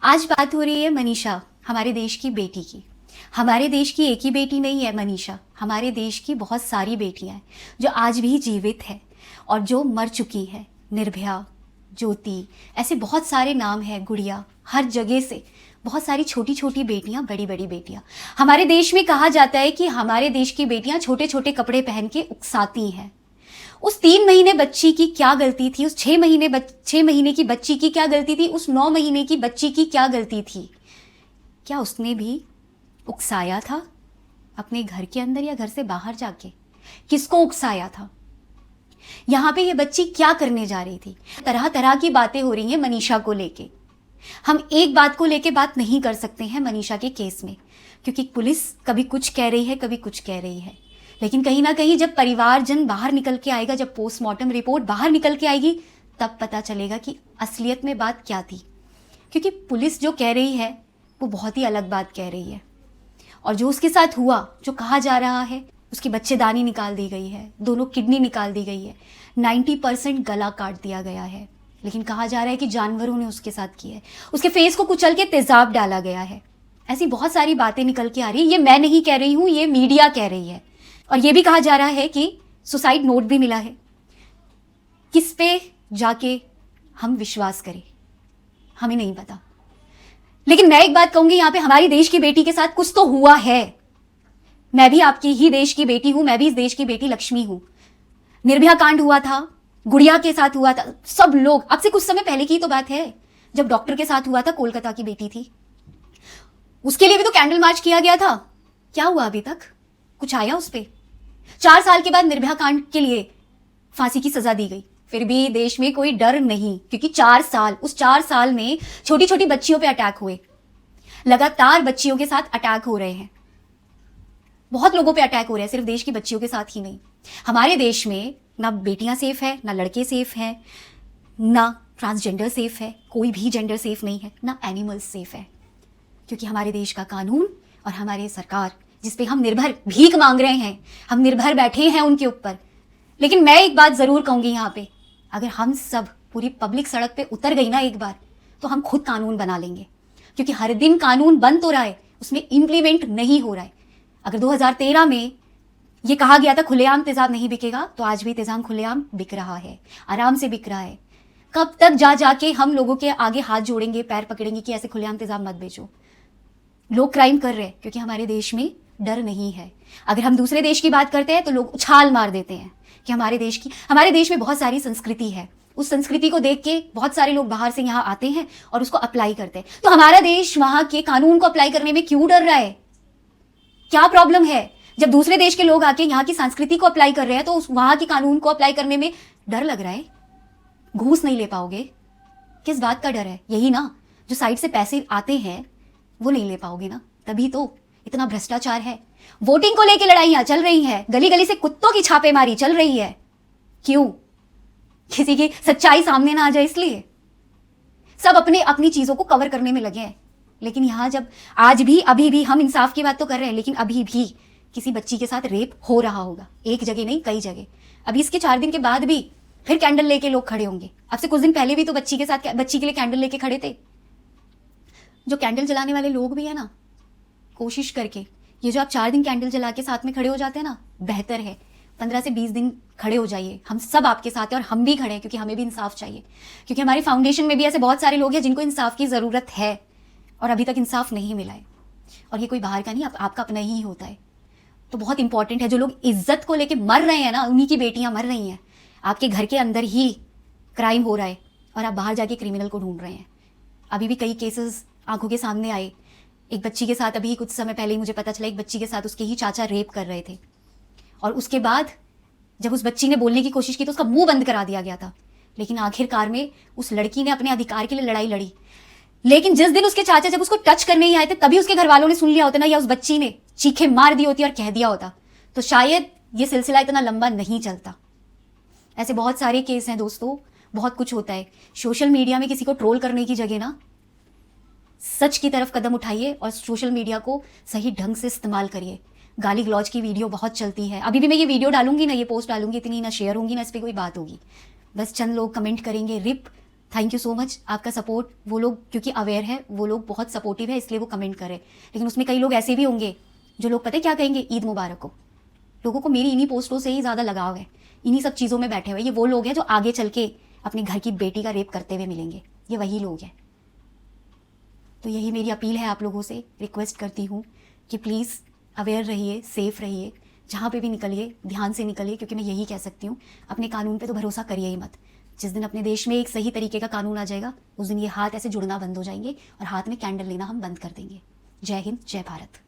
आज बात हो रही है मनीषा, हमारे देश की बेटी की। हमारे देश की एक ही बेटी नहीं है मनीषा, हमारे देश की बहुत सारी बेटियां हैं जो आज भी जीवित है और जो मर चुकी है। निर्भया, ज्योति, ऐसे बहुत सारे नाम हैं, गुड़िया, हर जगह से बहुत सारी छोटी छोटी बेटियां, बड़ी बड़ी बेटियां। हमारे देश में कहा जाता है कि हमारे देश की बेटियां छोटे छोटे कपड़े पहन के उकसाती हैं। उस 3 महीने बच्ची की क्या गलती थी? उस 6 महीने की बच्ची की क्या गलती थी? उस 9 महीने की बच्ची की क्या गलती थी? क्या उसने भी उकसाया था अपने घर के अंदर या घर से बाहर जाके? किसको उकसाया था? यहाँ पे ये बच्ची क्या करने जा रही थी? तरह तरह की बातें हो रही हैं मनीषा को लेके। हम एक बात को लेके बात नहीं कर सकते हैं मनीषा के केस में, क्योंकि पुलिस कभी कुछ कह रही है, कभी कुछ कह रही है। लेकिन कहीं ना कहीं जब परिवारजन बाहर निकल के आएगा, जब पोस्टमार्टम रिपोर्ट बाहर निकल के आएगी, तब पता चलेगा कि असलियत में बात क्या थी। क्योंकि पुलिस जो कह रही है वो बहुत ही अलग बात कह रही है, और जो उसके साथ हुआ, जो कहा जा रहा है, उसकी बच्चेदानी निकाल दी गई है, दोनों किडनी निकाल दी गई है, 90% गला काट दिया गया है। लेकिन कहा जा रहा है कि जानवरों ने उसके साथ किया है, उसके फेस को कुचल के तेजाब डाला गया है। ऐसी बहुत सारी बातें निकल के आ रही है। ये मैं नहीं कह रही हूँ, ये मीडिया कह रही है। और ये भी कहा जा रहा है कि सुसाइड नोट भी मिला है। किस पे जाके हम विश्वास करें, हमें नहीं पता। लेकिन मैं एक बात कहूंगी, यहां पे हमारी देश की बेटी के साथ कुछ तो हुआ है। मैं भी आपकी ही देश की बेटी हूं, मैं भी इस देश की बेटी लक्ष्मी हूं। निर्भया कांड हुआ था, गुड़िया के साथ हुआ था, सब लोग। अब से कुछ समय पहले की तो बात है, जब डॉक्टर के साथ हुआ था, कोलकाता की बेटी थी, उसके लिए भी तो कैंडल मार्च किया गया था। क्या हुआ अभी तक? कुछ आया उस पे? 4 साल के बाद निर्भया कांड के लिए फांसी की सजा दी गई, फिर भी देश में कोई डर नहीं, क्योंकि 4 साल, उस 4 साल में छोटी छोटी बच्चियों पे अटैक हुए। लगातार बच्चियों के साथ अटैक हो रहे हैं, बहुत लोगों पे अटैक हो रहे हैं, सिर्फ देश की बच्चियों के साथ ही नहीं। हमारे देश में ना बेटियां सेफ है, ना लड़के सेफ हैं, ना ट्रांसजेंडर सेफ है, कोई भी जेंडर सेफ नहीं है, ना एनिमल्स सेफ है। क्योंकि हमारे देश का कानून और हमारी सरकार, जिसपे हम निर्भर भीख मांग रहे हैं, हम निर्भर बैठे हैं उनके ऊपर। लेकिन मैं एक बात जरूर कहूंगी यहाँ पे, अगर हम सब पूरी पब्लिक सड़क पे उतर गई ना एक बार, तो हम खुद कानून बना लेंगे। क्योंकि हर दिन कानून बन तो रहा है, उसमें इंप्लीमेंट नहीं हो रहा है। अगर 2013 में ये कहा गया था खुलेआम तेजाब नहीं बिकेगा, तो आज भी तेजाब खुलेआम बिक रहा है, आराम से बिक रहा है। कब तक जा जाके हम लोगों के आगे हाथ जोड़ेंगे, पैर पकड़ेंगे कि ऐसे खुलेआम तेजाब मत बेचो? लोग क्राइम कर रहे हैं क्योंकि हमारे देश में डर नहीं है। अगर हम दूसरे देश की बात करते हैं तो लोग उछाल मार देते हैं कि हमारे देश में बहुत सारी संस्कृति है। उस संस्कृति को देख के बहुत सारे लोग बाहर से यहाँ आते हैं और उसको अप्लाई करते हैं। तो हमारा देश वहां के कानून को अप्लाई करने में क्यों डर रहा है? क्या प्रॉब्लम है? जब दूसरे देश के लोग आके यहाँ की संस्कृति को अप्लाई कर रहे हैं, तो वहां के कानून को अप्लाई करने में डर लग रहा है? घूस नहीं ले पाओगे? किस बात का डर है? यही ना, जो साइड से पैसे आते हैं वो नहीं ले पाओगे ना, तभी तो इतना भ्रष्टाचार है। वोटिंग को लेके लड़ाइयां चल रही हैं, गली गली से कुत्तों की छापेमारी चल रही है। क्यों? किसी की सच्चाई सामने ना आ जाए इसलिए। सब अपने अपनी चीजों को कवर करने में लगे हैं। लेकिन यहां जब आज भी, अभी भी हम इंसाफ की बात तो कर रहे हैं, लेकिन अभी भी किसी बच्ची के साथ रेप हो रहा होगा, एक जगह नहीं कई जगह। अभी इसके 4 दिन के बाद भी फिर कैंडल लेके लोग खड़े होंगे। अब से कुछ दिन पहले भी तो बच्ची के लिए कैंडल लेके खड़े थे। जो कैंडल जलाने वाले लोग भी है ना, कोशिश करके ये जो आप 4 दिन कैंडल जला के साथ में खड़े हो जाते हैं ना, बेहतर है 15 से 20 दिन खड़े हो जाइए। हम सब आपके साथ हैं और हम भी खड़े हैं, क्योंकि हमें भी इंसाफ चाहिए। क्योंकि हमारी फाउंडेशन में भी ऐसे बहुत सारे लोग हैं जिनको इंसाफ की ज़रूरत है और अभी तक इंसाफ नहीं मिला है। और ये कोई बाहर का नहीं, आपका अपना ही होता है। तो बहुत इंपॉर्टेंट है, जो लोग इज्जत को लेके मर रहे हैं ना, उन्हीं की बेटियां मर रही हैं। आपके घर के अंदर ही क्राइम हो रहा है और आप बाहर जाके क्रिमिनल को ढूंढ रहे हैं। अभी भी कई केसेस आंखों के सामने आए। एक बच्ची के साथ, अभी कुछ समय पहले ही मुझे पता चला, एक बच्ची के साथ उसके ही चाचा रेप कर रहे थे, और उसके बाद जब उस बच्ची ने बोलने की कोशिश की तो उसका मुंह बंद करा दिया गया था। लेकिन आखिरकार में उस लड़की ने अपने अधिकार के लिए लड़ाई लड़ी। लेकिन जिस दिन उसके चाचा जब उसको टच करने ही आए थे, तभी उसके घर वालों ने सुन लिया होता ना, या उस बच्ची ने चीखें मार दी होती और कह दिया होता, तो शायद ये सिलसिला इतना लंबा नहीं चलता। ऐसे बहुत सारे केस हैं दोस्तों, बहुत कुछ होता है। सोशल मीडिया में किसी को ट्रोल करने की जगह ना, सच की तरफ कदम उठाइए और सोशल मीडिया को सही ढंग से इस्तेमाल करिए। गाली गलौज की वीडियो बहुत चलती है। अभी भी मैं ये वीडियो डालूंगी ना, ये पोस्ट डालूंगी, इतनी ना शेयर होंगी ना इस पर कोई बात होगी। बस चंद लोग कमेंट करेंगे, RIP thank you so much आपका सपोर्ट। वो लोग क्योंकि अवेयर है, वो लोग बहुत सपोर्टिव है, इसलिए वो कमेंट करें। लेकिन उसमें कई लोग ऐसे भी होंगे जो लोग पता है क्या कहेंगे, ईद मुबारक हो। लोगों को मेरी इन्हीं पोस्टों से ही ज़्यादा लगाव है, इन्हीं सब चीज़ों में बैठे हुए। ये वो लोग हैं जो आगे चल के अपने घर की बेटी का रेप करते हुए मिलेंगे, ये वही लोग हैं। तो यही मेरी अपील है आप लोगों से, रिक्वेस्ट करती हूँ कि प्लीज़ अवेयर रहिए, सेफ रहिए, जहाँ पे भी निकलिए ध्यान से निकलिए। क्योंकि मैं यही कह सकती हूँ, अपने कानून पे तो भरोसा करिए ही मत। जिस दिन अपने देश में एक सही तरीके का कानून आ जाएगा, उस दिन ये हाथ ऐसे जुड़ना बंद हो जाएंगे और हाथ में कैंडल लेना हम बंद कर देंगे। जय हिंद, जय भारत।